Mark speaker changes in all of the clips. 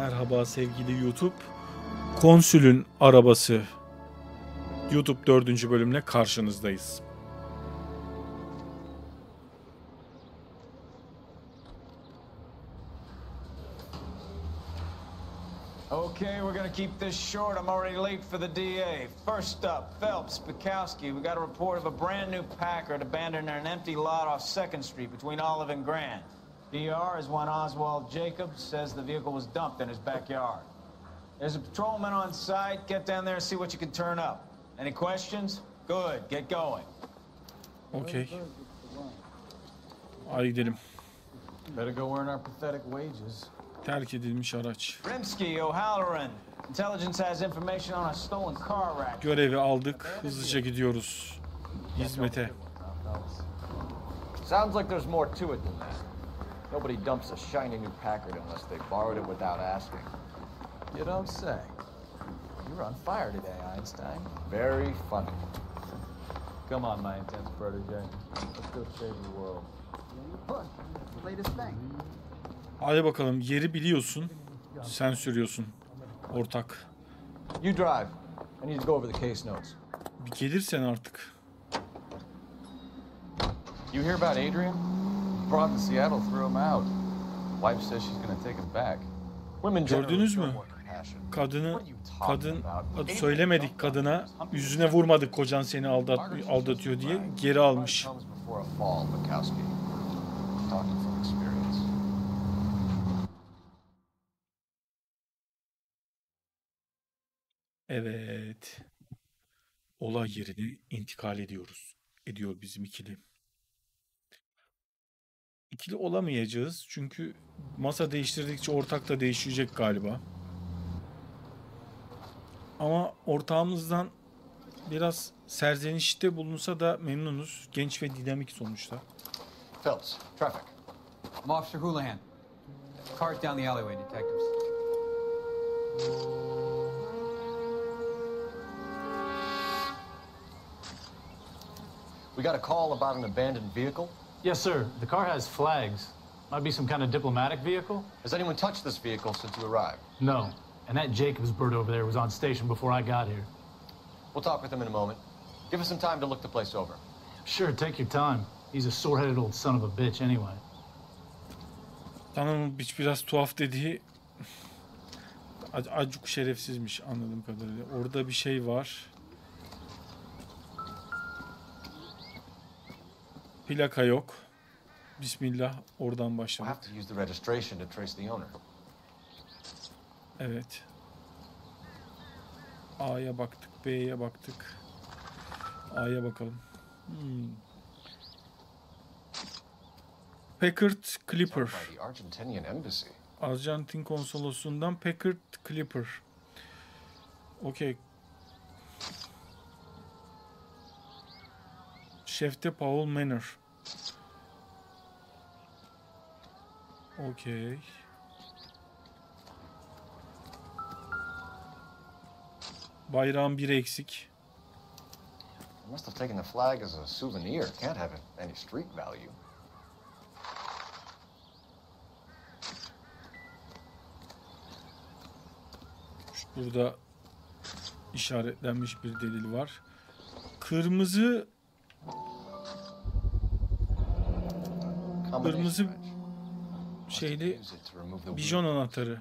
Speaker 1: Merhaba sevgili YouTube. Konsülün arabası YouTube 4. bölümle karşınızdayız.
Speaker 2: Okay, we're gonna keep this short. I'm already late for the DA. First up, Phelps, Bukowski. We got a report of a brand new Packard abandoned in an empty lot off 2nd Street between Olive and Grand. DR is one Oswald Jacobs, says the vehicle was dumped in his backyard. There's a patrolman on site. Get down there and see what you can turn up. Any questions? Good, get going.
Speaker 1: Okay. Hadi gidelim.
Speaker 2: Better go earn our pathetic wages.
Speaker 1: Terk edilmiş araç.
Speaker 2: Rimsky, O'Halloran. Intelligence has information on a stolen car wreck.
Speaker 1: Görevi aldık. Hızlıca gidiyoruz. Hizmete.
Speaker 3: Sounds like there's more to it than that. Nobody dumps a shiny new Packard unless they borrowed it without asking.
Speaker 2: You don't say. You're on fire today, Einstein.
Speaker 3: Very funny.
Speaker 2: Come on, my intense protege. Let's go save the world.
Speaker 4: The latest thing.
Speaker 1: Hadi bakalım. Yeri biliyorsun. Sen sürüyorsun. Ortak.
Speaker 3: You drive. I need to go over the case notes.
Speaker 1: Bir gelirsen artık.
Speaker 5: You hear about Adrian? Brought in Seattle, threw him out. Wife says she's gonna take him back.
Speaker 3: Women
Speaker 1: Gördünüz mü? Kadın söylemedik kadına, yüzüne vurmadık kocan seni aldatıyor diye geri almış. Evet. Olay yerine intikal ediyor bizim ikili. İkili olamayacağız çünkü masa değiştirdikçe ortak da değişecek galiba. Ama ortağımızdan biraz serzenişte bulunsa da memnunuz. Genç ve dinamik sonuçta.
Speaker 3: Phelps, traffic.
Speaker 4: I'm Officer Houlihan. Cart down the alleyway, detectives.
Speaker 3: We got a call about an abandoned vehicle.
Speaker 6: Yes, sir. The car has flags. Might be some kind of diplomatic vehicle.
Speaker 3: Has anyone touched this vehicle since you arrived?
Speaker 6: No. And that Jacobs bird over there was on station before I got here.
Speaker 3: We'll talk with him in a moment. Give us some time to look the place over.
Speaker 6: Sure, take your time. He's a sore-headed old son of a bitch anyway.
Speaker 1: Tanrım biraz tuhaf dediği acık şerefsizmiş anladığım kadarıyla. Orada bir şey var. Plaka yok. Bismillah, oradan başladık. Evet. A'ya baktık, B'ye baktık. A'ya bakalım. Packard Clipper. Arjantin konsolosundan Packard Clipper. Okey. Şefte Paul Manor. Okey. Bayrağın biri eksik.
Speaker 3: Must have taken the flag as a souvenir. Can't have any street value.
Speaker 1: Burada işaretlenmiş bir delil var. Kırmızı şeyli bijon anahtarı.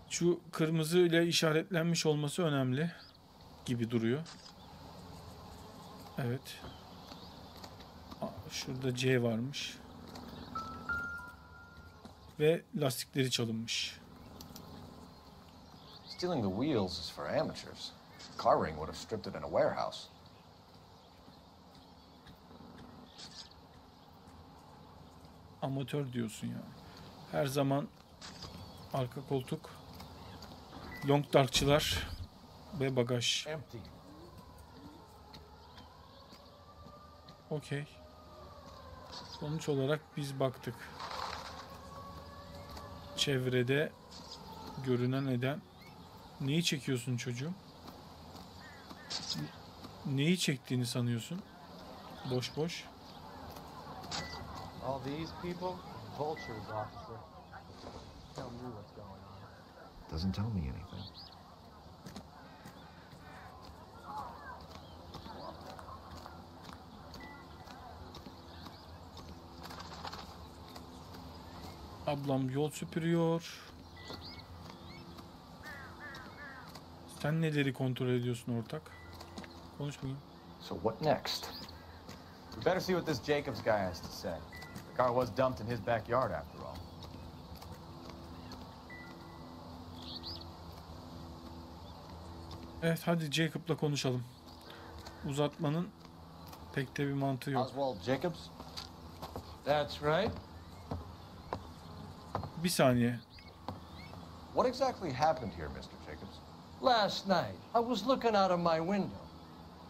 Speaker 1: Şu kırmızı ile işaretlenmiş olması önemli gibi duruyor. Evet. Şurada C varmış. Ve lastikleri çalınmış.
Speaker 3: Stealing the wheels is for amateurs. Car ring would have stripped it in a warehouse.
Speaker 1: Amatör diyorsun ya. Her zaman arka koltuk, long darkçılar ve bagaj. Okey. Sonuç olarak biz baktık. Çevrede görünen neden. Neyi çekiyorsun çocuğum? Neyi çektiğini sanıyorsun? Boş boş.
Speaker 2: All these people
Speaker 7: vultures, officer. Tell me what's going on.
Speaker 3: Doesn't tell me anything.
Speaker 1: Ablam yol süpürüyor. Sen neleri kontrol ediyorsun ortak? Konuş bakayım.
Speaker 3: So what next?
Speaker 2: We better see what this Jacobs guy has to say. The car was dumped in his backyard after all.
Speaker 1: Evet, hadi Jacob'la konuşalım. Uzatmanın pek de bir mantığı yok.
Speaker 3: Oswald Jacobs?
Speaker 8: That's right.
Speaker 1: Bir saniye.
Speaker 3: What exactly happened here, Mr. Jacobs?
Speaker 8: Last night, I was looking out of my window.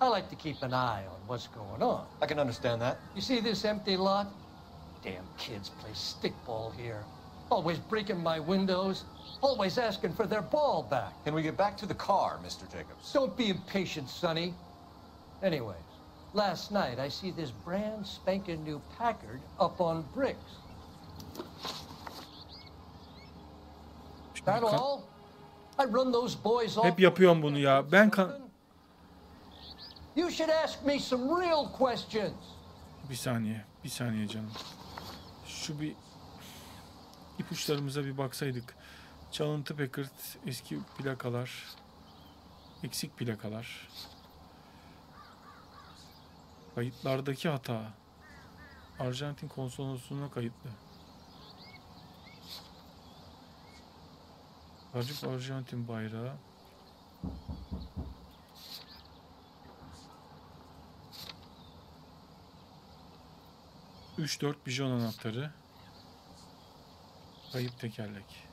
Speaker 8: I like to keep an eye on what's going on.
Speaker 3: I can understand that.
Speaker 8: You see this empty lot? Damn kids play stickball here. Always breaking my windows. Always asking for their ball back.
Speaker 3: Can we get back to the car, Mr. Jacobs?
Speaker 8: Don't be impatient, Sonny. Anyways, last night I see this brand spanking new Packard up on bricks. That all? I run those boys off.
Speaker 1: Hep yapıyorum bunu ya.
Speaker 8: You should ask me some real questions.
Speaker 1: Bir saniye. Bir saniye canım. Şu bir ipuçlarımıza bir baksaydık. Çalıntı Packard, eski plakalar, eksik plakalar. Kayıtlardaki hata. Arjantin konsolosluğuna kayıtlı. Arcık Arjantin bayrağı. Üç dört bijon anahtarı. Kayıp tekerlek.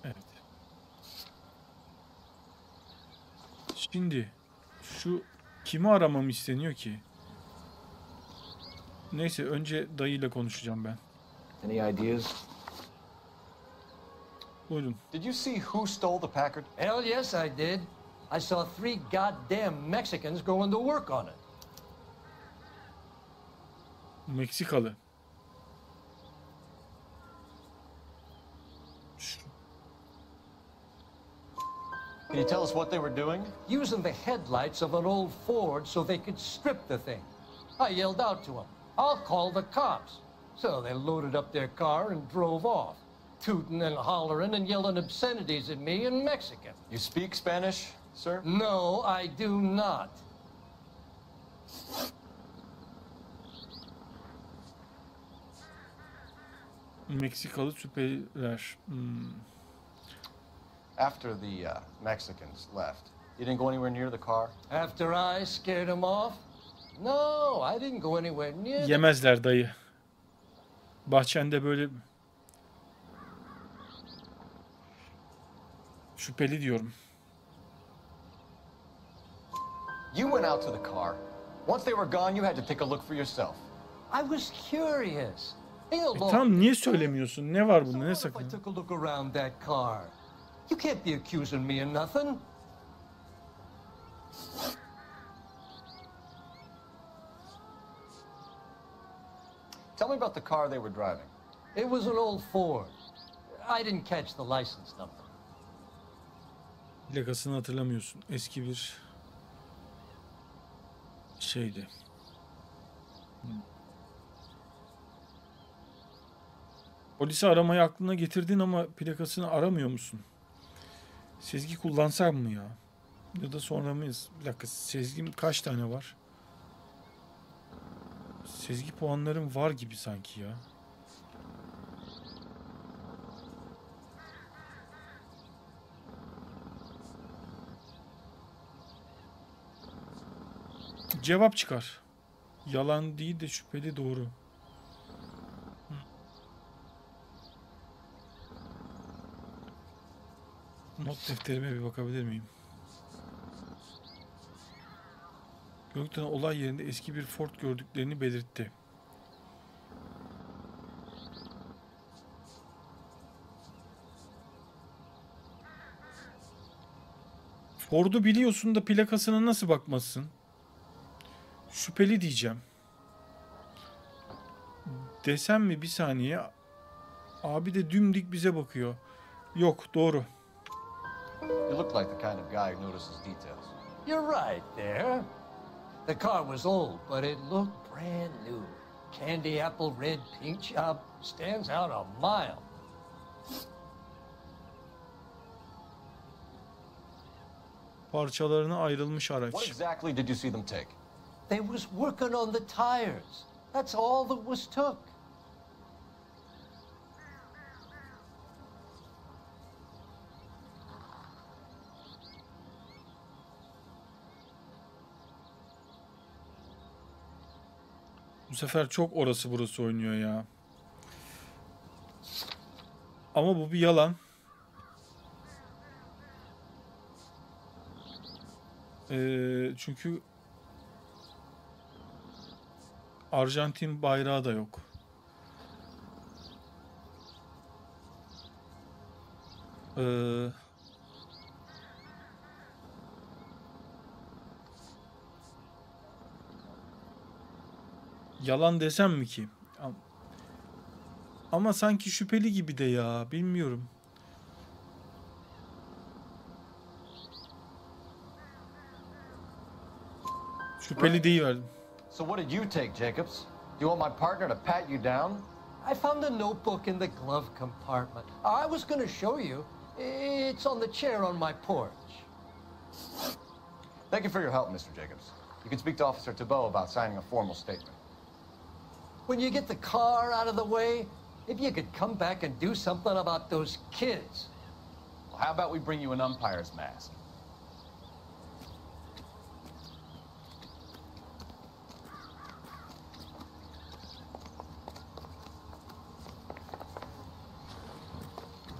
Speaker 1: Evet. Şimdi şu kimi aramam isteniyor ki? Neyse, önce dayıyla konuşacağım ben.
Speaker 3: Any ideas?
Speaker 1: Buyurun.
Speaker 3: Did you see who stole the Packard?
Speaker 8: Hell yes, I did. I saw 3 goddamn Mexicans going to work on it.
Speaker 1: Meksikalı.
Speaker 3: Can you tell us what they were doing?
Speaker 8: Using the headlights of an old Ford so they could strip the thing. I yelled out to them, "I'll call the cops." So they loaded up their car and drove off, tooting and hollering and yelling obscenities at me in Mexican.
Speaker 3: You speak Spanish, sir?
Speaker 8: No, I do not.
Speaker 1: Meksikalı süperiler.
Speaker 3: After the Mexicans left, you didn't go anywhere near the car?
Speaker 8: After I scared them off? No, I didn't go anywhere near them.
Speaker 1: Yemezler dayı. Bahçende böyle şüpheli diyorum.
Speaker 3: You went out to the car. Once they were gone, you had to take a look for yourself.
Speaker 8: I was curious.
Speaker 1: Tamam, niye söylemiyorsun? Ne var bunda? Ne sakın?
Speaker 8: I took a look around that car. You can't be accusing me of nothing.
Speaker 3: Tell me about the car they were driving.
Speaker 8: It was an old Ford. I didn't catch the license number.
Speaker 1: Plakasını hatırlamıyorsun. Eski bir şeydi. Polisi aramayı aklına getirdin ama plakasını aramıyor musun? Sezgi kullansam mı ya? Ya da sonra mıyız? Bir dakika, sezgim kaç tane var? Sezgi puanlarım var gibi sanki ya. Cevap çıkar. Yalan değil de şüpheli doğru. Not defterime bir bakabilir miyim? Gökten olay yerinde eski bir Ford gördüklerini belirtti. Ford'u biliyorsun da plakasına nasıl bakmazsın? Şüpheli diyeceğim. Desem mi bir saniye? Abi de dümdük bize bakıyor. Yok, doğru.
Speaker 3: You look like the kind of guy who notices details.
Speaker 8: You're right there. The car was old, but it looked brand new. Candy apple red paint job stands out a mile.
Speaker 1: Parçalarına ayrılmış
Speaker 3: What
Speaker 1: araç.
Speaker 3: exactly did you see them take?
Speaker 8: They was working on the tires. That's all that was took.
Speaker 1: Bu sefer çok orası burası oynuyor ya. Ama bu bir yalan. Çünkü Arjantin bayrağı da yok. Yalan desem mi ki? Ama sanki şüpheli gibi de ya. Bilmiyorum. Şüpheli deyiverdim.
Speaker 3: So what did you take, Jacobs? Do you want my partner to pat you down?
Speaker 8: I found a notebook in the glove compartment. I was going to show you. It's on the chair on my porch.
Speaker 3: Thank you for your help, Mr. Jacobs. You can speak to Officer Thibault about signing a formal statement.
Speaker 8: When you get the car out of the way, if you could come back and do something about those kids.
Speaker 3: Well, how about we bring you an umpire's mask?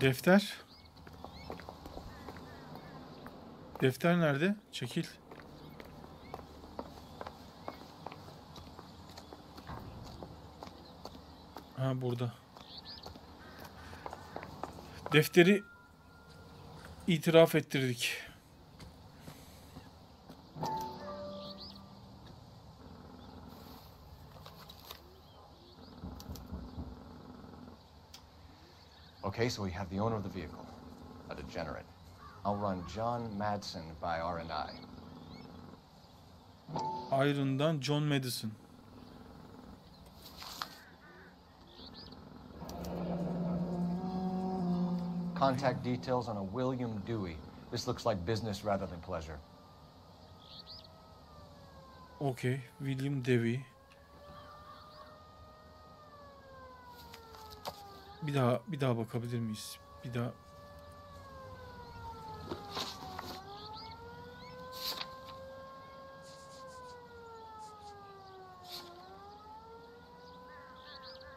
Speaker 1: Defter. Defter nerede? Çekil. Ha, burada. Defteri itiraf ettirdik.
Speaker 3: Okay, so we have the owner of the vehicle, a degenerate. I'll run John Madsen by R&I.
Speaker 1: Iron'dan John Madison.
Speaker 3: Contact details on a William Dewey. This looks like business rather than pleasure.
Speaker 1: Okay, William Dewey. Bir daha bakabilir miyiz? Bir daha.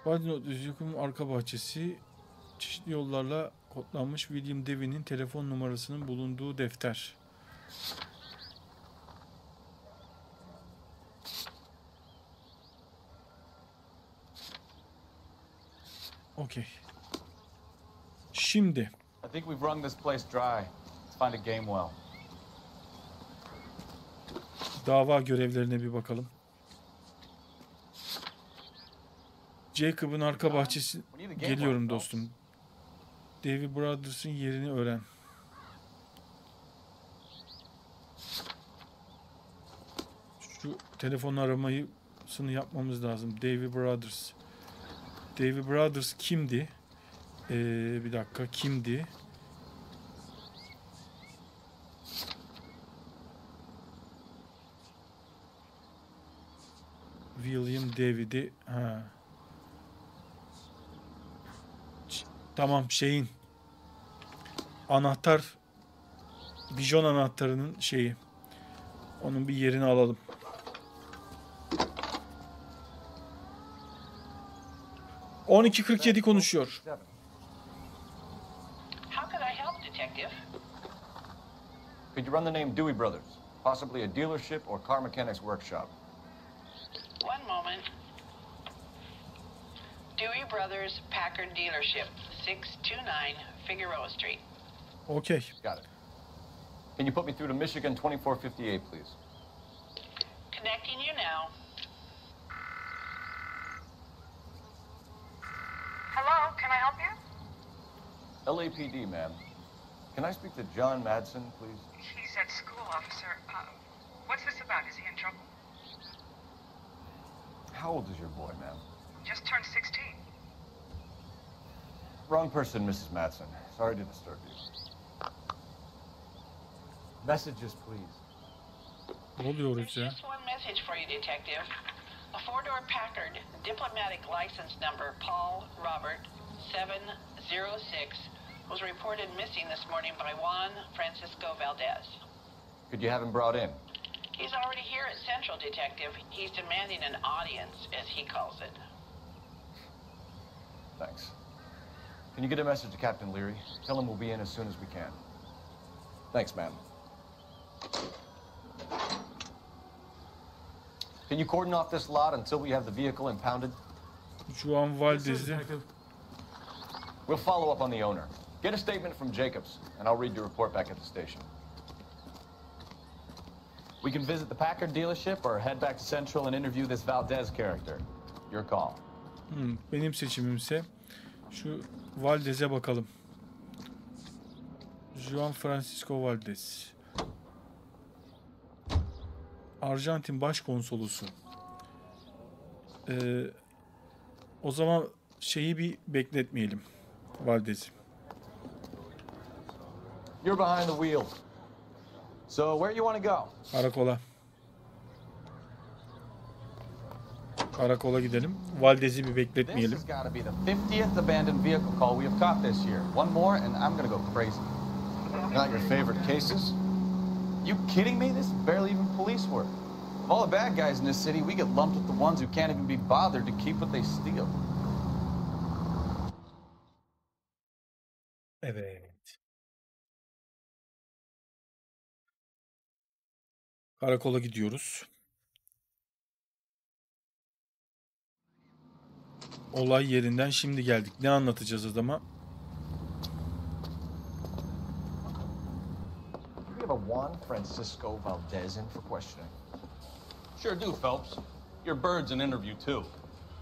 Speaker 1: Badinot Üzük'ün arka bahçesi, çeşitli yollarla kodlanmış William Dewey'nin telefon numarasının bulunduğu defter. Okay. Şimdi.
Speaker 5: I think we've wrung this place dry. Let's find a game well.
Speaker 1: Dava görevlerine bir bakalım. Jacob'ın arka bahçesi. Geliyorum dostum. Davy Brothers'ın yerini öğren. Şu telefon aramasını yapmamız lazım. Davy Brothers. Davy Brothers kimdi? Bir dakika, kimdi? William David'i. Ha. Tamam, şeyin anahtar, bijon anahtarının şeyi. Onun bir yerini alalım. ...12.47 konuşuyor.
Speaker 9: How could I help, Detective?
Speaker 3: Could you run the name Dewey Brothers? Possibly a dealership or car mechanics workshop.
Speaker 9: One moment. Dewey Brothers Packard Dealership, 629 Figueroa Street.
Speaker 1: Okay.
Speaker 3: Got it. Can you put me through to Michigan 2458, please?
Speaker 9: Connecting you now.
Speaker 10: Hello, can I help you?
Speaker 3: LAPD, ma'am. Can I speak to John Madsen, please?
Speaker 10: He's at school, officer. What's this about? Is he in trouble?
Speaker 3: How old is your boy, ma'am?
Speaker 10: Just turned 16.
Speaker 3: Wrong person, Mrs. Madsen. Sorry to disturb you.
Speaker 5: Messages, please.
Speaker 1: Ne oluyoruz
Speaker 9: There's
Speaker 1: ya?
Speaker 9: just one message for you, Detective. A four-door Packard diplomatic license number Paul Robert 706 was reported missing this morning by Juan Francisco Valdez.
Speaker 3: Could you have him brought in?
Speaker 9: He's already here at Central, Detective. He's demanding an audience, as he calls it.
Speaker 3: Thanks. Can you get a message to Captain Leary? Tell him we'll be in as soon as we can. Thanks, ma'am. Can you cordon off this lot until we have the vehicle impounded?
Speaker 1: Juan Valdez'i.
Speaker 3: We'll follow up on the owner. Get a statement from Jacobs, and I'll read your report back at the station.
Speaker 5: We can visit the Packard dealership or head back to Central and interview this Valdez character. Your call.
Speaker 1: Benim seçimimse şu Valdez'e bakalım. Juan Francisco Valdez. Arjantin Başkonsolosu. O zaman şeyi bir bekletmeyelim. Valdez'i.
Speaker 3: You're behind the wheel. So where you want to go?
Speaker 1: Karakola. Karakola gidelim. Valdez'i bir
Speaker 5: This
Speaker 1: bekletmeyelim.
Speaker 5: has got to be the 50th abandoned vehicle call we have caught this year. One more and I'm going to go crazy.
Speaker 3: Not your favorite cases?
Speaker 5: You kidding me? This is barely even police work. Of all the bad guys in this city, we get lumped with the ones who can't even be bothered to keep what they steal.
Speaker 1: Evet. Karakola gidiyoruz. Olay yerinden şimdi geldik. Ne anlatacağız adama?
Speaker 3: We have a Juan Francisco Valdez in for questioning.
Speaker 11: Sure do, Phelps. Your bird's an interview, too.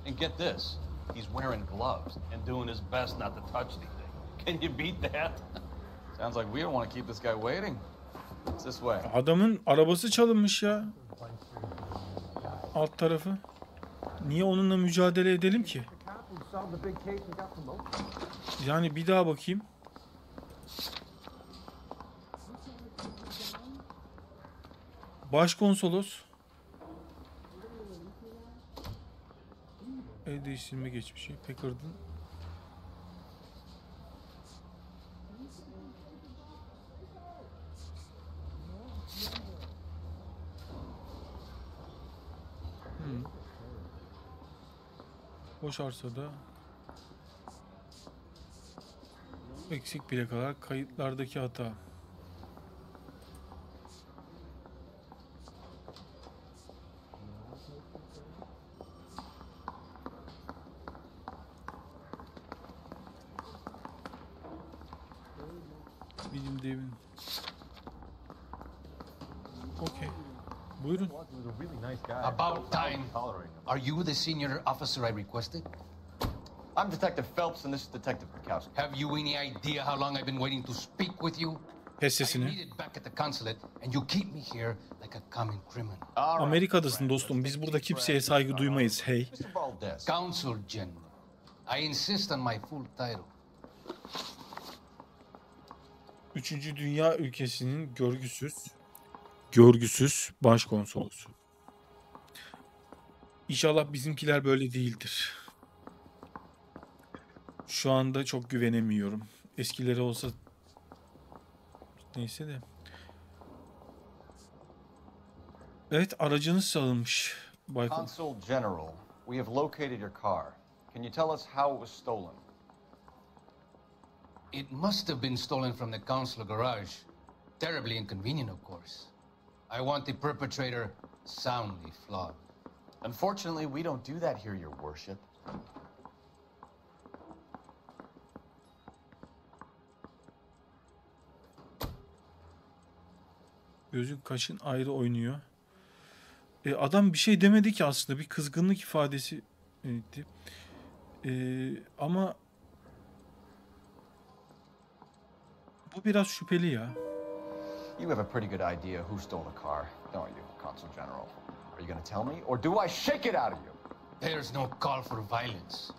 Speaker 11: And get this, he's wearing gloves and doing his best not to touch anything. Can you beat that?
Speaker 5: Sounds like we don't want to keep this guy waiting. It's this way.
Speaker 1: Adamın arabası çalınmış ya. Alt tarafı. Niye onunla mücadele edelim ki? Yani bir daha bakayım. Başkonsolos. El değiştirme geçmişi. Packard'ın. Boş arsada. Eksik plakalar. Kayıtlardaki hata. Bilim devin. Okey. Buyurun.
Speaker 12: About time. Are you the senior officer I requested?
Speaker 3: I'm Detective Phelps, and this is Detective Bukowski.
Speaker 12: Have you any idea how long I've been waiting to speak with you?
Speaker 1: Kes
Speaker 12: I'm
Speaker 1: sesini.
Speaker 12: needed back at the consulate, and you keep me here like a common criminal.
Speaker 1: Amerika'dasın dostum. Biz burada kimseye saygı duymayız. Hey.
Speaker 3: Mr. Valdez.
Speaker 12: Consul General. I insist on my full title.
Speaker 1: Üçüncü Dünya ülkesinin görgüsüz başkonsolosu. İnşallah bizimkiler böyle değildir. Şu anda çok güvenemiyorum. Eskileri olsa neyse de. Evet, aracınız çalınmış.
Speaker 3: Consul General, we have located your car. Can you tell us how it was stolen?
Speaker 12: It must have been stolen from the consular garage. Terribly inconvenient, of course. I want the perpetrator soundly flogged.
Speaker 3: Unfortunately, we don't do that here, Your Worship.
Speaker 1: Gözün kaşın ayrı oynuyor. Adam bir şey demedi ki aslında. Bir kızgınlık ifadesi etti. Ama Bu biraz şüpheli ya.
Speaker 3: You have a pretty good idea who stole the car, don't you, Consul General? Are you going to tell me, or do I shake it out of you?
Speaker 12: There's no call for violence.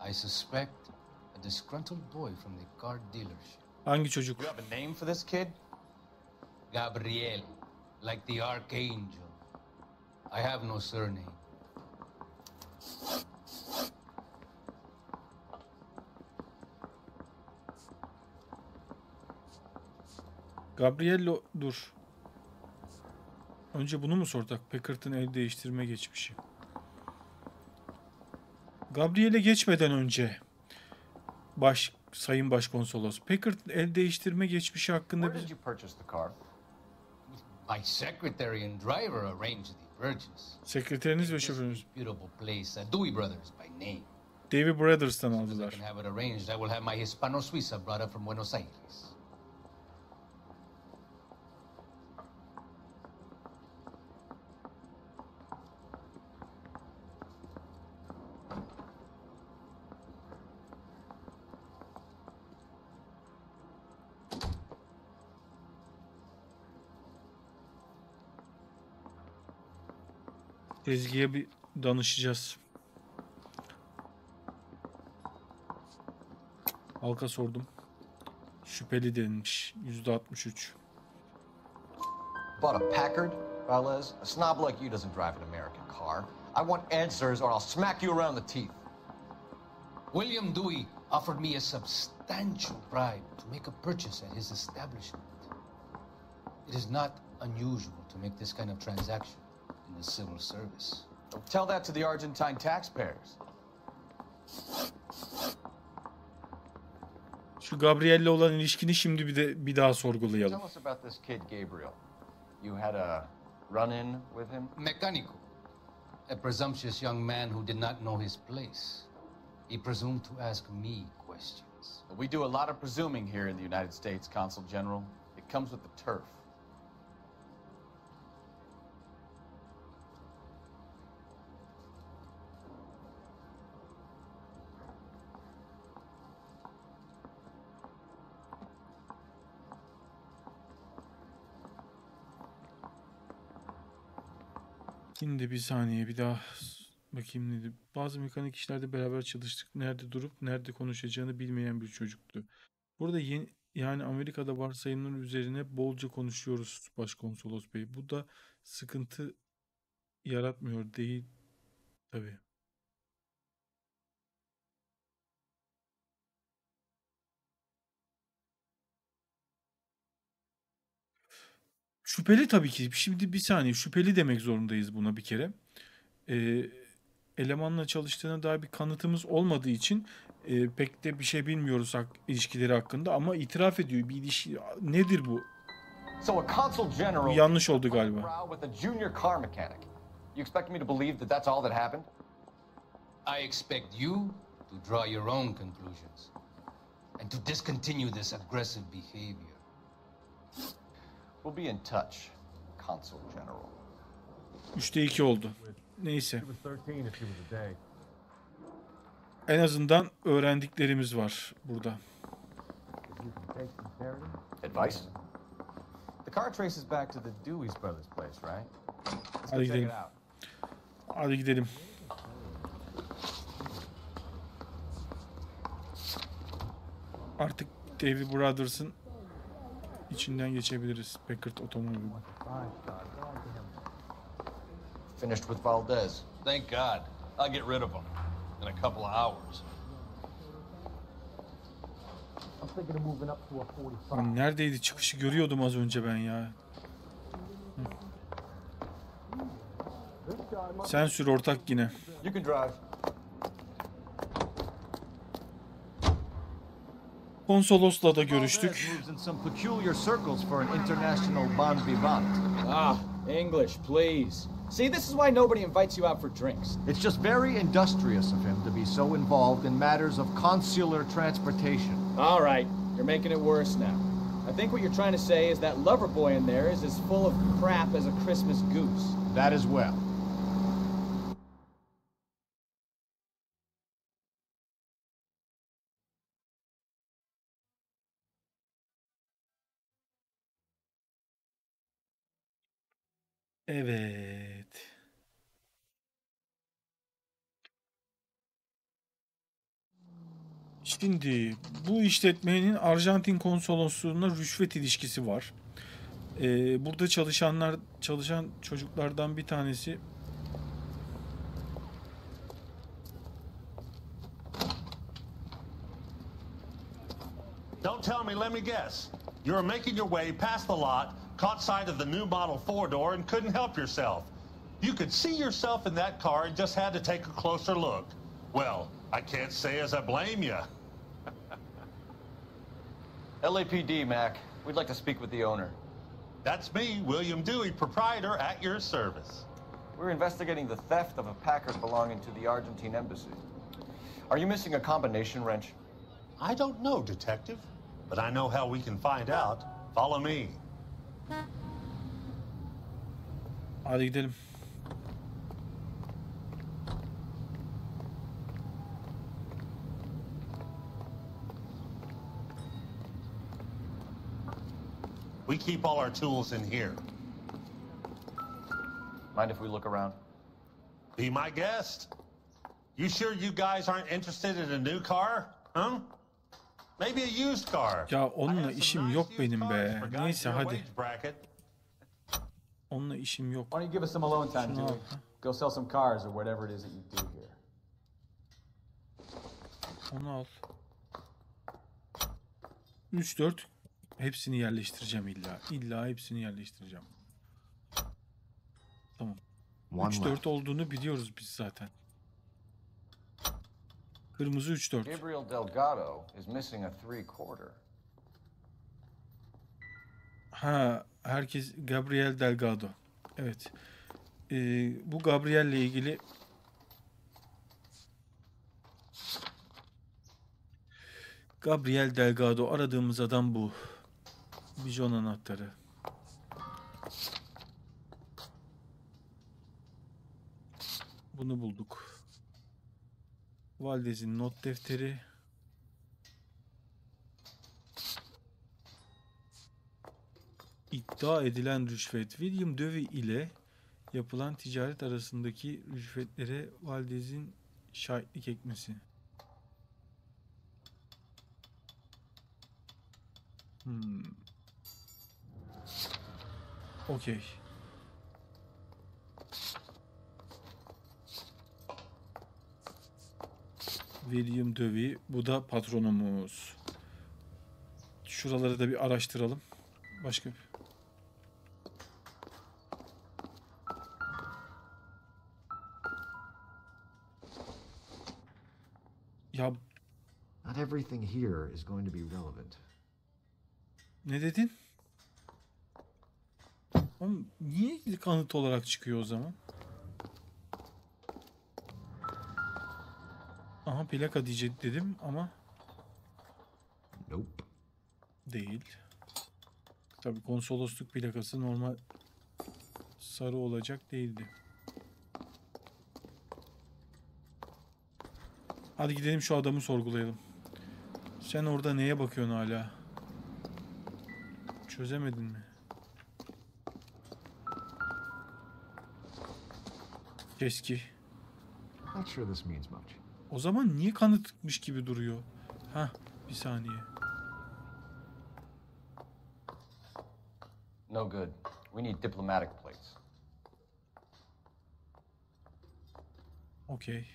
Speaker 12: I suspect a disgruntled boy from the car dealership.
Speaker 1: Hangi çocuk?
Speaker 3: You have a name for this kid?
Speaker 12: Gabriel, like the archangel. I have no surname.
Speaker 1: Gabriello dur. Önce bunu mu sorsak? Packard'ın el değiştirme geçmişi. Gabriel'e geçmeden önce Sayın Başkonsolos, Packard'ın el değiştirme geçmişi hakkında
Speaker 3: Where did you purchase the car?
Speaker 12: My secretary and driver arranged the purchase.
Speaker 1: Sekreteriniz ve şoförünüz
Speaker 12: Beautiful place, Dewey Brothers by name.
Speaker 1: Davy Brothers'tan
Speaker 12: I
Speaker 1: aldılar.
Speaker 12: can have it arranged. I will have my Hispano Suiza brought up from Buenos Aires.
Speaker 1: Ezgi'ye bir danışacağız. Halka sordum. Şüpheli denilmiş. %63.
Speaker 3: Bought a Packard, fellas? A snob like you doesn't drive an American car. I want answers or I'll smack you around the teeth.
Speaker 12: William Dewey offered me a substantial bribe to make a purchase at his establishment. It is not unusual to make this kind of transaction in the civil service.
Speaker 5: Tell that to the Argentine taxpayers.
Speaker 1: Şu Gabriel'le olan ilişkini şimdi bir daha sorgulayalım.
Speaker 3: Tell us about this kid Gabriel. You had a run-in with him?
Speaker 12: Mecánico, a presumptuous young man who did not know his place. He presumed to ask me questions.
Speaker 5: We do a lot of presuming here in the United States, Consul General. It comes with the turf.
Speaker 1: Şimdi bir saniye bir daha bakayım dedi. Bazı mekanik işlerde beraber çalıştık. Nerede durup nerede konuşacağını bilmeyen bir çocuktu. Burada yani Amerika'da varsayımlar üzerine bolca konuşuyoruz Başkonsolos Bey. Bu da sıkıntı yaratmıyor değil tabii. Şüpheli tabii ki. Şimdi bir saniye şüpheli demek zorundayız buna bir kere. Elemanla çalıştığına dair bir kanıtımız olmadığı için pek de bir şey bilmiyoruz ilişkileri hakkında ama itiraf ediyor. Bir ilişki nedir bu?
Speaker 3: So a consul general
Speaker 1: Yanlış oldu galiba.
Speaker 3: with a junior car mechanic. You expect me to believe that that's all that happened?
Speaker 12: I expect you to draw your own conclusions and to discontinue this aggressive behavior.
Speaker 3: We'll be in touch, Consul General.
Speaker 1: 3'te 2 oldu. Neyse. En azından öğrendiklerimiz var burada.
Speaker 3: Advice?
Speaker 2: The car traces back to the Dewey's brothers' place, right? Let's go
Speaker 1: Hadi
Speaker 2: check
Speaker 1: gidelim.
Speaker 2: it out.
Speaker 1: Hadi gidelim. Artık Davy Brothers'ın içinden geçebiliriz. Packard otomobili.
Speaker 3: Finished with Valdez.
Speaker 11: Thank God. I'll get rid of him in a couple of hours.
Speaker 1: Lan neredeydi? Çıkışı görüyordum az önce ben ya. Hı. Sen sür ortak yine.
Speaker 5: You can drive.
Speaker 1: Konsolosla da görüştük.
Speaker 5: Moves in some peculiar circles for an international bon vivant.
Speaker 13: Ah, English, please. See, this is why nobody invites you out for drinks.
Speaker 7: It's just very industrious of him to be so involved in matters of consular transportation.
Speaker 13: All right, you're making it worse now. I think what you're trying to say is that lover boy in there is as full of crap as a Christmas goose.
Speaker 7: That as well.
Speaker 1: Evet. Şimdi bu işletmenin Arjantin konsolosluğuna rüşvet ilişkisi var. Burada çalışan çocuklardan bir tanesi
Speaker 14: Don't tell me, let me guess. You were making your way past the lot, caught sight of the new model four-door and couldn't help yourself. You could see yourself in that car and just had to take a closer look. Well, I can't say as I blame you.
Speaker 3: LAPD, Mac. We'd like to speak with the owner.
Speaker 14: That's me, William Dewey, proprietor, at your service.
Speaker 3: We're investigating the theft of a Packard belonging to the Argentine embassy. Are you missing a combination wrench?
Speaker 14: I don't know, detective, but I know how we can find out. Follow me.
Speaker 1: Hadi gidelim.
Speaker 14: We keep all our tools in here.
Speaker 3: Mind if we look around?
Speaker 14: Be my guest. You sure you guys aren't interested in a new car? Huh? Maybe a used car.
Speaker 1: Ya onunla işim yok benim be. Neyse hadi. Onunla işim yok.
Speaker 5: Why don't you give us some alone time,
Speaker 1: Şunu al.
Speaker 5: Dewey? Go sell some cars or whatever it is that you do here.
Speaker 1: Onu al. 3-4 hepsini yerleştireceğim illa. İlla hepsini yerleştireceğim. Tamam. 3-4 olduğunu biliyoruz biz zaten. Kırmızı 3-4.
Speaker 3: Gabriel Delgado is missing a 3/4.
Speaker 1: Ha, herkes Gabriel Delgado. Evet. Bu Gabriel'le ilgili Gabriel Delgado, aradığımız adam bu. Bijon anahtarı. Bunu bulduk. Valdez'in not defteri. İddia edilen rüşvet. William Dewey ile yapılan ticaret arasındaki rüşvetlere Valdez'in şahitlik etmesi. Okey. William Dewey. Bu da patronumuz. Şuraları da bir araştıralım. Başka bir... Ya...
Speaker 7: Not everything here is going to be relevant.
Speaker 1: Ne dedin? Oğlum, niye ilk kanıt olarak çıkıyor o zaman? Aha, plaka diyecek dedim ama
Speaker 7: Nope.
Speaker 1: değil. Tabii konsolosluk plakası normal sarı olacak değildi. Hadi gidelim şu adamı sorgulayalım. Sen orada neye bakıyorsun hala? Çözemedin mi? Keski.
Speaker 7: Not sure this means much.
Speaker 1: O zaman niye kanıtmış gibi duruyor? Hah, bir saniye.
Speaker 3: No good. We need diplomatic plates.
Speaker 1: Okey.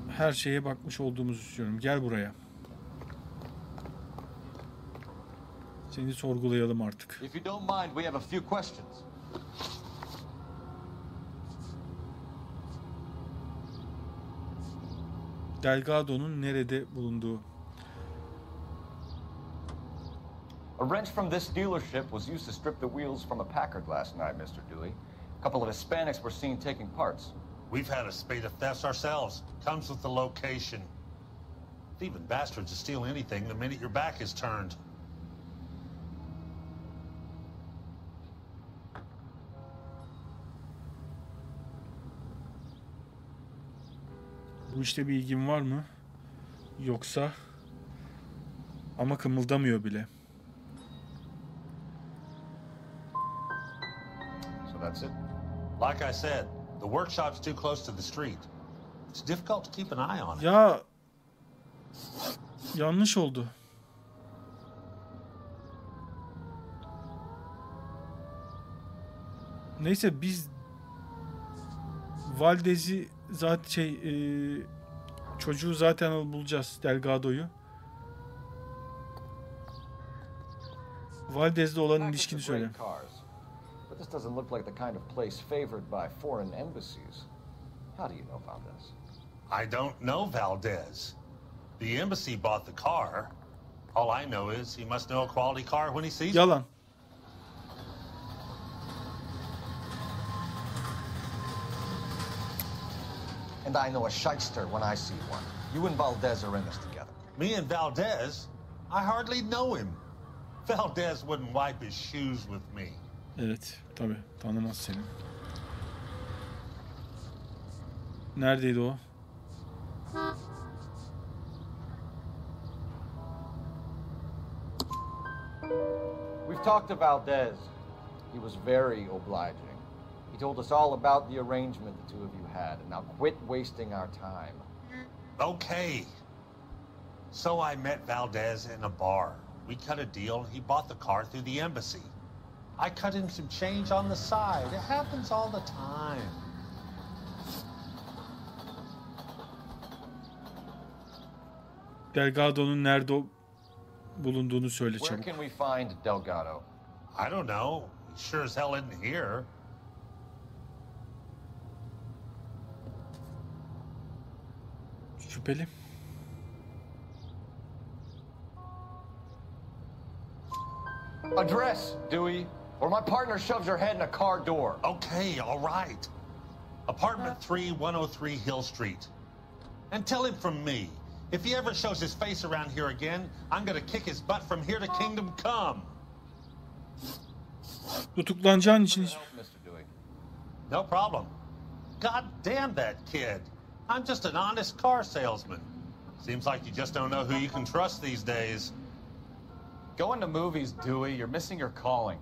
Speaker 1: Her şeye bakmış olduğumuzu istiyorum. Gel buraya. Seni sorgulayalım artık.
Speaker 3: If you don't mind, we have a few questions.
Speaker 1: Delgado'nun nerede bulunduğu.
Speaker 3: A wrench from this dealership was used to strip the wheels from a Packard last night, Mr. Dewey. A couple of Hispanics were seen taking parts.
Speaker 14: We've had a spate of thefts ourselves. Comes with the location. Thieving bastards will steal anything the minute your back is turned.
Speaker 1: Bu işte bir ilgin var mı? Yoksa... Ama kımıldamıyor bile.
Speaker 3: that's it?
Speaker 14: Like I said, the workshop's too close to the street. It's difficult to keep an eye on it.
Speaker 1: Ya yanlış oldu. Neyse biz Valdez'i zaten çocuğu zaten bulacağız, Delgado'yu. Valdez'le olan ilişkini söyle.
Speaker 7: But this doesn't look like the kind of place favored by foreign embassies. How do you know Valdez?
Speaker 14: I don't know Valdez. The embassy bought the car. All I know is he must know a quality car when he sees it.
Speaker 1: Yalan.
Speaker 3: And I know a shyster when I see one. You and Valdez are in this together.
Speaker 14: Me and Valdez? I hardly know him. Valdez wouldn't wipe his shoes with me.
Speaker 1: Evet, tabii. Tanımaz seni. Neredeydi o?
Speaker 7: We've talked to Valdez. He was very obliging. He told us all about the arrangement the two of you had, and now quit wasting our time.
Speaker 14: Okay. So I met Valdez in a bar. We cut a deal, and he bought the car through the embassy. I cut him some change on the side. It happens all the time.
Speaker 1: Delgado'nun nerede bulunduğunu söyle
Speaker 3: Where
Speaker 1: çabuk.
Speaker 3: can we find Delgado?
Speaker 14: I don't know. He sure as hell isn't here.
Speaker 1: Şüpheli.
Speaker 3: Address, Dewey, or my partner shoves your head in a car door.
Speaker 14: Okay, all right. Apartment 3, 103 Hill Street. And tell him from me, if he ever shows his face around here again, I'm gonna kick his butt from here to Kingdom Come.
Speaker 1: Tutuklanacağın için
Speaker 3: Mr. Dewey.
Speaker 14: No problem. God damn that kid. I'm just an honest car salesman. Seems like you just don't know who you can trust these days.
Speaker 5: Going to movies, Dewey. You're missing your calling.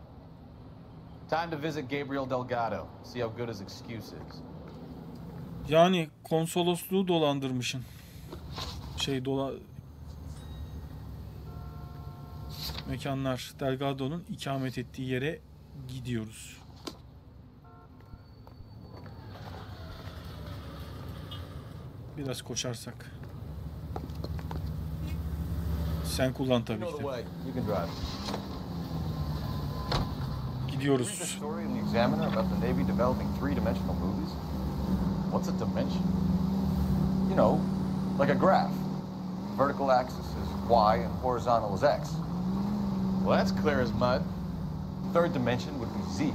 Speaker 5: Time to visit Gabriel Delgado. See how good his excuse is.
Speaker 1: yani konsolosluğu dolandırmışsın. Mekanlar, Delgado'nun ikamet ettiği yere gidiyoruz. Biraz koşarsak. Sen kullan tabii ki de.
Speaker 3: You can drive.
Speaker 1: Gidiyoruz.
Speaker 3: Read the story in the Examiner about the Navy developing three-dimensional movies? What's a dimension? You know, like a graph. Vertical axis is y and horizontal is x.
Speaker 5: Well, that's clear as mud.
Speaker 3: Third dimension would be z.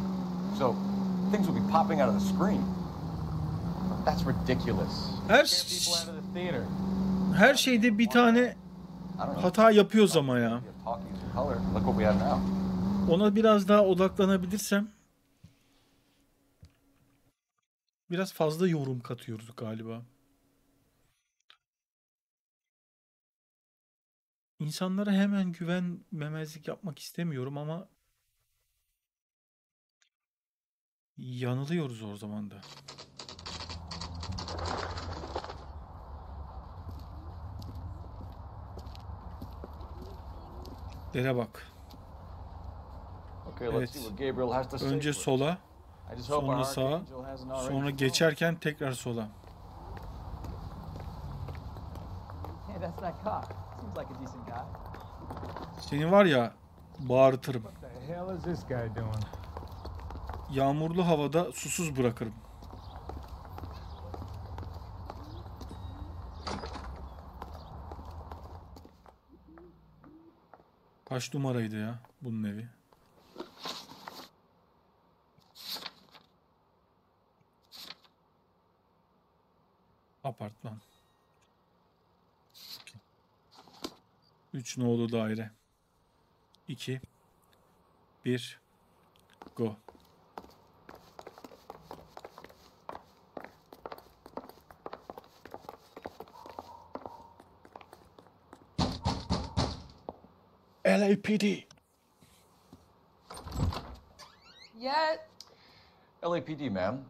Speaker 3: So things would be popping out of the screen. That's ridiculous.
Speaker 1: Her şeyde bir tane hata yapıyoruz ama ya.
Speaker 3: Look what we have now.
Speaker 1: Ona biraz daha odaklanabilirsem biraz fazla yorum katıyoruz galiba. İnsanlara hemen güvenmemezlik yapmak istemiyorum ama yanılıyoruz o zaman da. Dere bak. Evet. Önce sola, sonra sağa, sonra geçerken tekrar sola. Seni var ya bağırtırım. Yağmurlu havada susuz bırakırım. Kaç numaraydı ya bunun evi? Apartman. 3 nolu daire. 2 1 Go. LAPD.
Speaker 15: Yeah.
Speaker 3: LAPD, ma'am.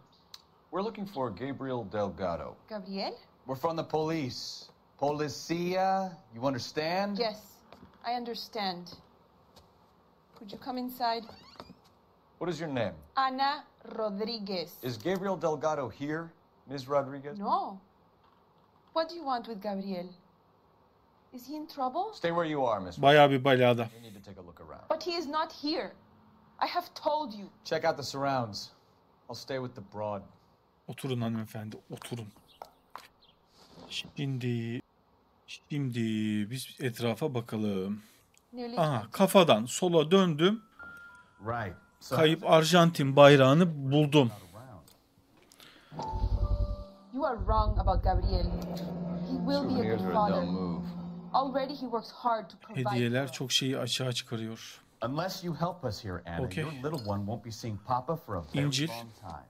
Speaker 3: We're looking for Gabriel Delgado.
Speaker 15: Gabriel?
Speaker 5: We're from the police. Policia, you understand?
Speaker 15: Yes, I understand. Could you come inside?
Speaker 3: What is your name?
Speaker 15: Ana Rodriguez.
Speaker 3: Is Gabriel Delgado here, Ms. Rodriguez?
Speaker 15: No. What do you want with Gabriel? Is he in trouble?
Speaker 3: Stay where you are, Miss.
Speaker 1: Bayağı bir balada.
Speaker 3: We need to take a look around.
Speaker 15: But he is not here. I have told you.
Speaker 5: Check out the surrounds. I'll stay with the broad.
Speaker 1: Oturun hanımefendi, oturun. Şimdi biz etrafa bakalım. Aha, kafadan sola döndüm. Kayıp Arjantin bayrağını buldum.
Speaker 15: You are wrong about Gabriel. He will be a good father. Already he works hard to provide.
Speaker 1: Hediyeler çok şeyi açığa çıkarıyor.
Speaker 16: Unless you help us here, Anna,
Speaker 1: Okay.
Speaker 16: your little one won't be seeing Papa for a very
Speaker 1: İncil.
Speaker 16: long time.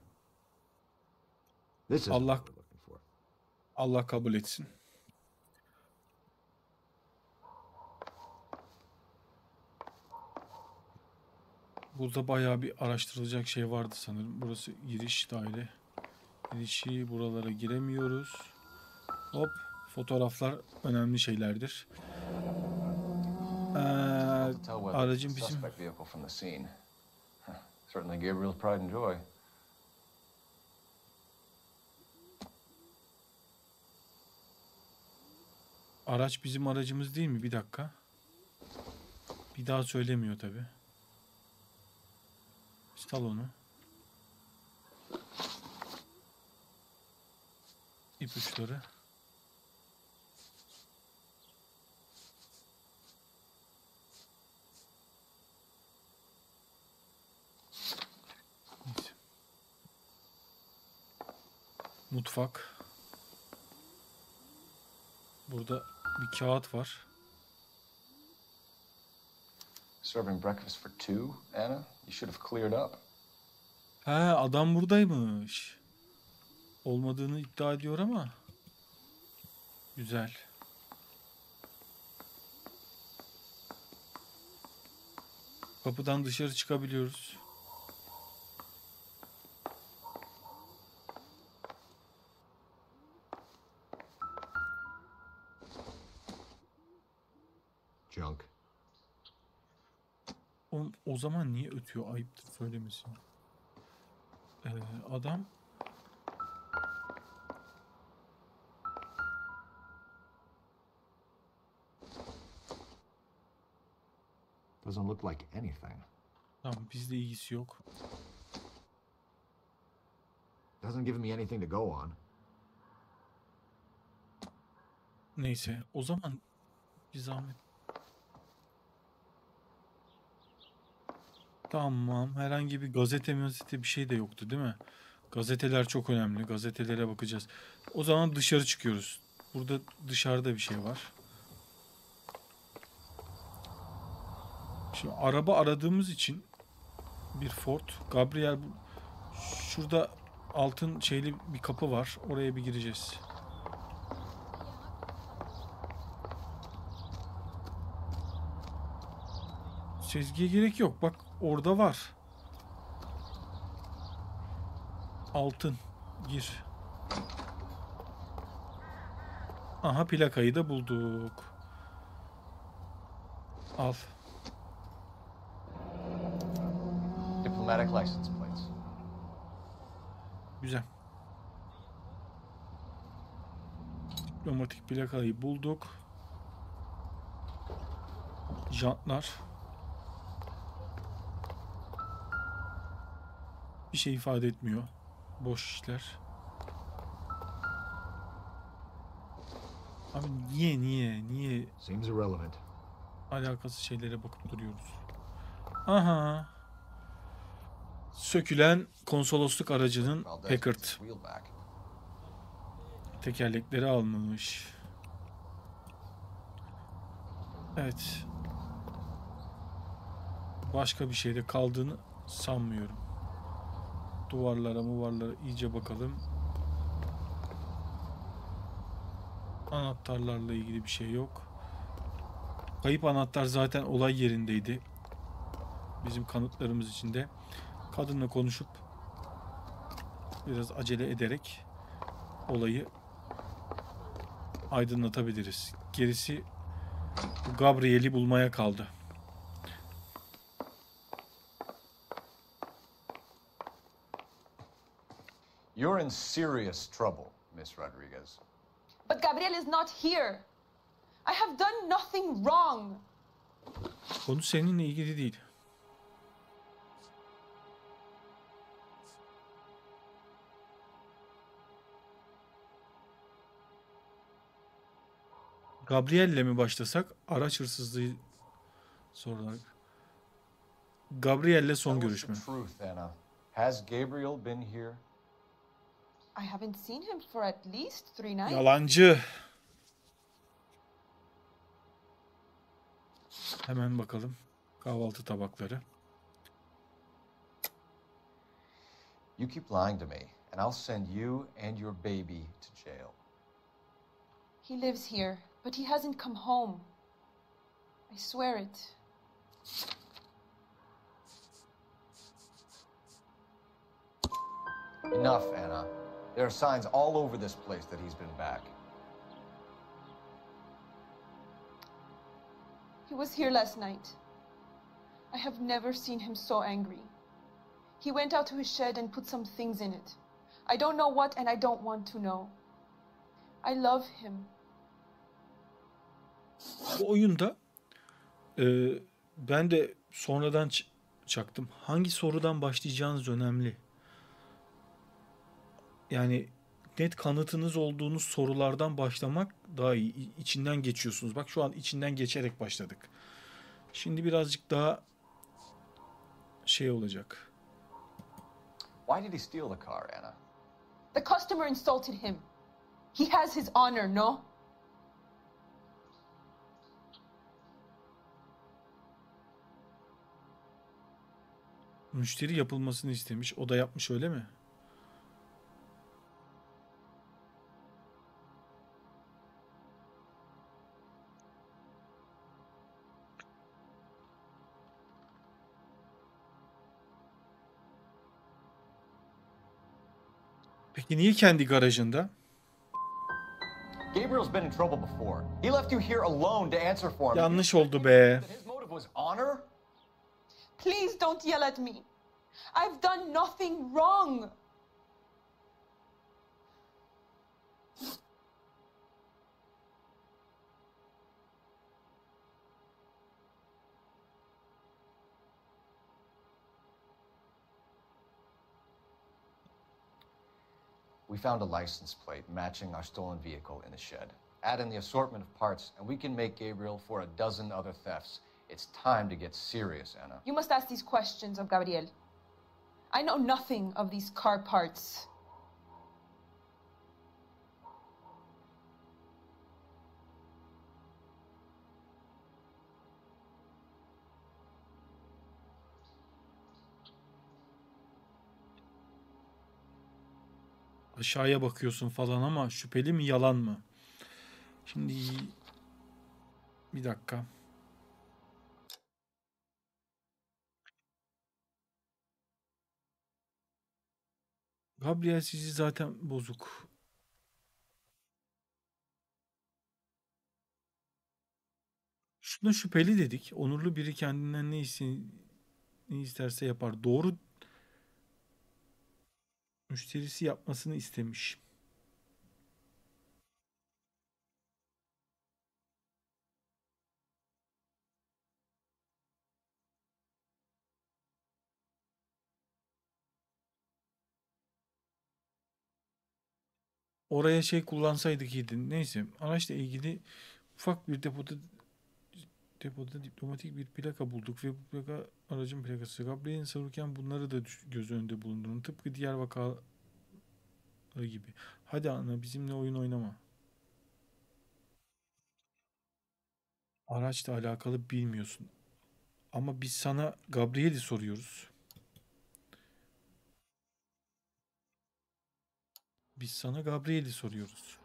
Speaker 1: Allah kabul etsin. Burada bayağı bir araştırılacak şey vardı sanırım. Burası giriş daire. Girişi, buralara giremiyoruz. Hop, fotoğraflar önemli şeylerdir. Aracın bizim...
Speaker 3: Certainly Gabriel's pride and joy.
Speaker 1: Araç bizim aracımız değil mi? Bir dakika. Bir daha söylemiyor tabi. Sal onu. İpuçları. Neyse. Mutfak. Burada bir kağıt var.
Speaker 3: Serving breakfast for two, Anna? You should have cleared up.
Speaker 1: He, adam buradaymış. Olmadığını iddia ediyor ama. Güzel. Kapıdan dışarı çıkabiliyoruz.
Speaker 16: Junk.
Speaker 1: O zaman niye ötüyor? Ayıptır söylemesin. Adam
Speaker 16: Doesn't look like anything.
Speaker 1: tamam, bizle ilgisi yok.
Speaker 16: Doesn't give me anything to go on.
Speaker 1: Neyse, o zaman bir zahmet. Tamam, herhangi bir gazete bir şey de yoktu değil mi? Gazeteler çok önemli. Gazetelere bakacağız. O zaman dışarı çıkıyoruz. Burada dışarıda bir şey var. Şimdi araba aradığımız için bir Ford. Gabriel, şurada altın şeyli bir kapı var. Oraya bir gireceğiz. Sezgiye gerek yok. Bak orada var. Altın. Gir. Aha, plakayı da bulduk. Al.
Speaker 3: Diplomatic license plates.
Speaker 1: Güzel. Diplomatik plakayı bulduk. Jantlar. Bir şey ifade etmiyor. Boş işler. Abi niye
Speaker 16: Seems irrelevant.
Speaker 1: alakasız şeylere bakıp duruyoruz. Aha. Sökülen konsolosluk aracının Packard. Tekerlekleri almış. Evet. Başka bir şeyde kaldığını sanmıyorum. Duvarlara iyice bakalım. Anahtarlarla ilgili bir şey yok. Kayıp anahtar zaten olay yerindeydi. Bizim kanıtlarımız içinde. Kadınla konuşup biraz acele ederek olayı aydınlatabiliriz. Gerisi Gabriel'i bulmaya kaldı.
Speaker 3: You're in serious trouble, Miss Rodriguez.
Speaker 15: But Gabriel is not here. I have done nothing wrong.
Speaker 1: Konu seninle ilgili değil. Gabriel'le mi başlasak? Araç hırsızlığı sorular. Gabriel'le son görüşme.
Speaker 3: Has Gabriel been here?
Speaker 15: I haven't seen him for at least 3 nights.
Speaker 1: Yalancı. Hemen bakalım. Kahvaltı tabakları.
Speaker 3: You keep lying to me, and I'll send you and your baby to jail.
Speaker 15: He lives here, but he hasn't come home. I swear it.
Speaker 3: Enough, Anna. There are signs all over this place that he's been back.
Speaker 15: He was here last night. I have never seen him so angry. He went out to his shed and put some things in it. I don't know what and I don't want to know. I love him.
Speaker 1: Bu oyunda ben de sonradan çaktım. Hangi sorudan başlayacağınız önemli. Yani net kanıtınız olduğunuz sorulardan başlamak daha iyi. İçinden geçiyorsunuz. Bak şu an içinden geçerek başladık. Şimdi birazcık daha şey olacak.
Speaker 3: Why did he steal the car, Anna?
Speaker 15: The customer insulted him. He has his honor, no?
Speaker 1: Müşteri yapılmasını istemiş. O da yapmış, öyle mi? Peki niye kendi garajında?
Speaker 3: Gabriel's been in trouble before. He left you here alone to answer for him.
Speaker 1: Yanlış oldu be.
Speaker 3: His motive was honor?
Speaker 15: Please don't yell at me. I've done nothing wrong.
Speaker 3: We found a license plate matching our stolen vehicle in the shed. Add in the assortment of parts, and we can make Gabriel for a dozen other thefts. It's time to get serious, Anna.
Speaker 15: You must ask these questions of Gabriel. I know nothing of these car parts.
Speaker 1: Aşağıya bakıyorsun falan ama şüpheli mi, yalan mı? Şimdi bir dakika. Gabriel sizi zaten bozuk. Şuna şüpheli dedik. Onurlu biri kendinden ne isterse yapar. Doğru müşterisi yapmasını istemiş. Oraya şey kullansaydık iyiydi. Neyse, araçla ilgili ufak bir depoda diplomatik bir plaka bulduk ve bu plaka aracın plakası. Gabriel'in savurken bunları da göz önünde bulundurun. Tıpkı diğer vakaları gibi. Hadi ana, bizimle oyun oynama. Araçla alakalı bilmiyorsun. Ama biz sana Gabriel'i soruyoruz. Biz sana Gabriel'i soruyoruz.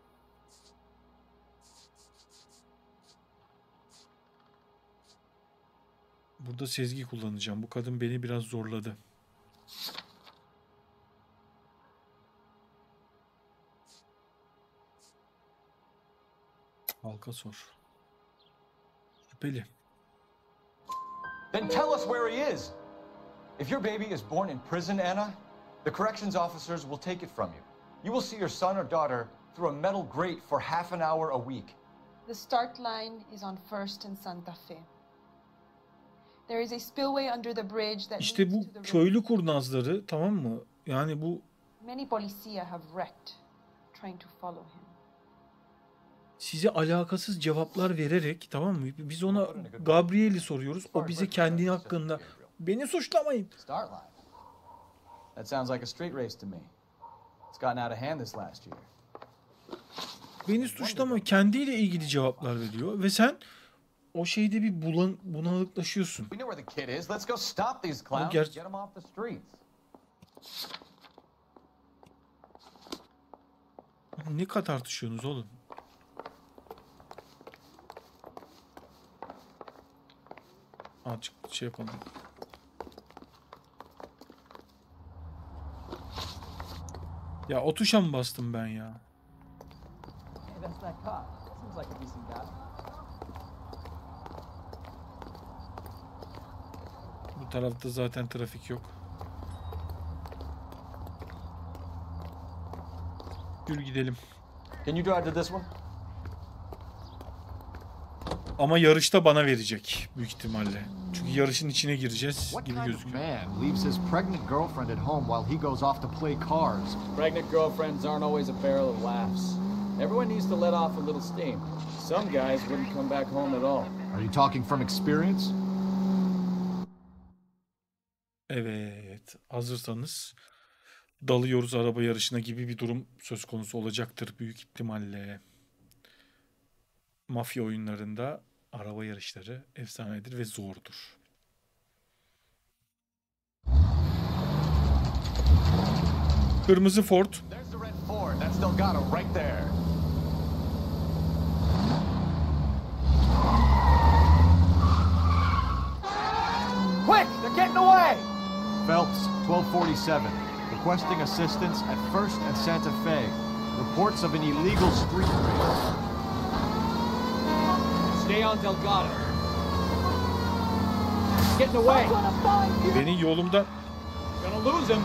Speaker 1: Burada sezgi kullanacağım. Bu kadın beni biraz zorladı. Halka sor. Şüpheli.
Speaker 3: Then tell us where he is. If your baby is born in prison, Anna, the corrections officers will take it from you. You will see your son or daughter through a metal grate for half an hour a week.
Speaker 15: The start line is on First and Santa Fe. There is a spillway under the bridge that
Speaker 1: İşte
Speaker 15: leads
Speaker 1: bu
Speaker 15: to the road.
Speaker 1: köylü kurnazları, tamam mı? Yani bu
Speaker 15: Many policia have wrecked trying to follow him.
Speaker 1: size alakasız cevaplar vererek, tamam mı? Biz ona Gabriel'i soruyoruz. O bize kendi hakkında. Beni suçlamayın.
Speaker 5: Start line. That sounds like a street race to me. It's gotten out of hand this last year.
Speaker 1: Beni suçlama. Kendiyle ilgili cevaplar veriyor. Ve sen o şeyde bir bunalıklaşıyorsun.
Speaker 5: We know where the kid is. Let's go stop these clowns. Get them off the streets.
Speaker 1: Ne kadar tartışıyorsunuz oğlum? Azıcık şey yapalım. Ya o tuşa mı bastım ben ya?
Speaker 13: Hey, that's that cop. Seems like a decent guy.
Speaker 1: Bu tarafta zaten trafik yok. Yürü gidelim.
Speaker 3: Can you drive to this one?
Speaker 1: Ama yarışta bana verecek büyük ihtimalle. Çünkü yarışın içine gireceğiz
Speaker 16: What
Speaker 1: gibi
Speaker 16: kind of
Speaker 1: gözüküyor.
Speaker 16: man leaves his pregnant girlfriend at home while he goes off to play cars?
Speaker 13: Pregnant girlfriends aren't always a barrel of laughs. Everyone needs to let off a little steam. Some guys wouldn't come back home at all.
Speaker 16: Are you talking from experience?
Speaker 1: Evet, hazırsanız dalıyoruz araba yarışına gibi bir durum söz konusu olacaktır büyük ihtimalle. Mafya oyunlarında araba yarışları efsanedir ve zordur. Kırmızı Ford.
Speaker 3: There's the red Ford. That's Delgado right there.
Speaker 5: Quick! They're getting away!
Speaker 16: Phelps, 1247. Requesting assistance at First and Santa Fe. Reports of an illegal street race.
Speaker 13: Stay on Delgado. Getting away.
Speaker 1: Beni yolumdan...
Speaker 13: Gonna lose him.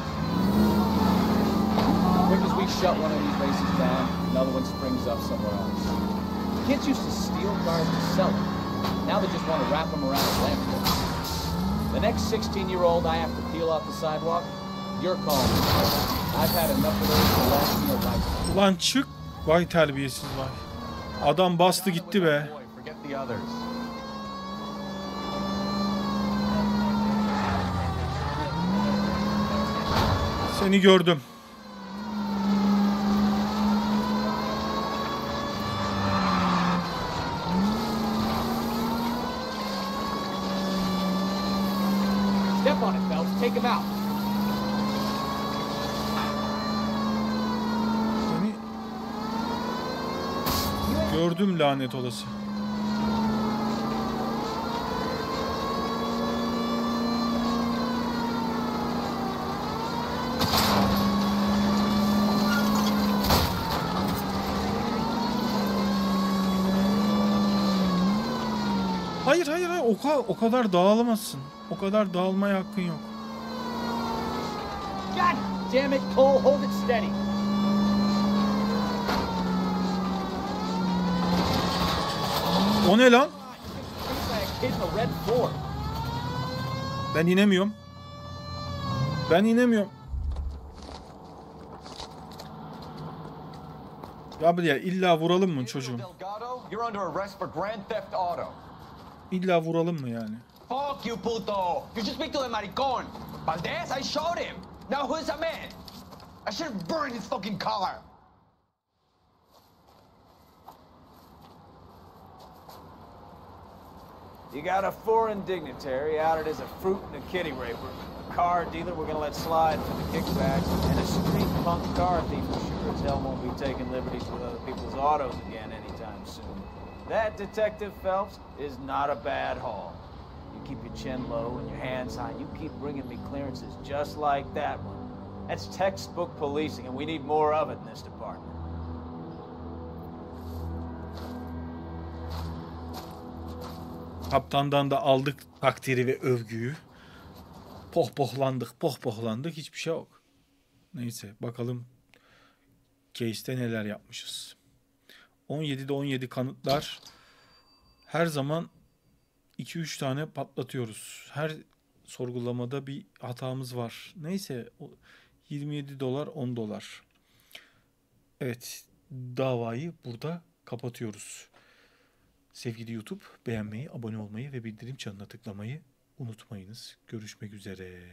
Speaker 13: Quick as we shut one of these races down, another one springs up somewhere else. Kids used to steal cars and sell them. Now they just want to wrap them around a lamppost. The next 16-year-old I have to peel off the sidewalk, you're calling me. I've had enough of those to last me a lifetime.
Speaker 1: Ulan çık. Vay terbiyesiz vay. Adam bastı gitti be.
Speaker 3: Forget the others.
Speaker 1: Seni gördüm.
Speaker 13: Step on it, Phelps. Take him out.
Speaker 1: Seni gördüm lanet olası. Hayır hayır hayır o kadar dağılamazsın. O kadar dağılmaya hakkın yok.
Speaker 13: God damn it, Cole. Hold it steady.
Speaker 1: O ne lan?
Speaker 13: Kid in a red Ford.
Speaker 1: Ben inemiyorum. Ben inemiyorum. Gabriel illa vuralım mı çocuğum?
Speaker 3: Delgado, you're under arrest for grand theft auto.
Speaker 1: İlla vuralım mı yani?
Speaker 17: Fuck you, puto! You should speak to the maricon! Valdez, I shot him! Now who's the man? I should have burned his fucking car!
Speaker 2: You got a foreign dignitary outed as a fruit and a kitty raper, a car dealer we're gonna let slide for the kickbacks, and a street punk car thief who sure as hell won't be taking liberties with other people's autos again anytime soon. That, Detective Phelps, is not a bad haul. You keep your chin low and your hands high, and you keep bringing me clearances just like that one. That's textbook policing, and we need more of it in this department.
Speaker 1: Kaptandan da aldık takdiri ve övgüyü. Pohpohlandık. Hiçbir şey yok. Neyse bakalım case'te neler yapmışız. 17'de 17 kanıtlar. Her zaman 2-3 tane patlatıyoruz. Her sorgulamada bir hatamız var. Neyse $27, $10. Evet, davayı burada kapatıyoruz. Sevgili YouTube, beğenmeyi, abone olmayı ve bildirim çanına tıklamayı unutmayınız. Görüşmek üzere.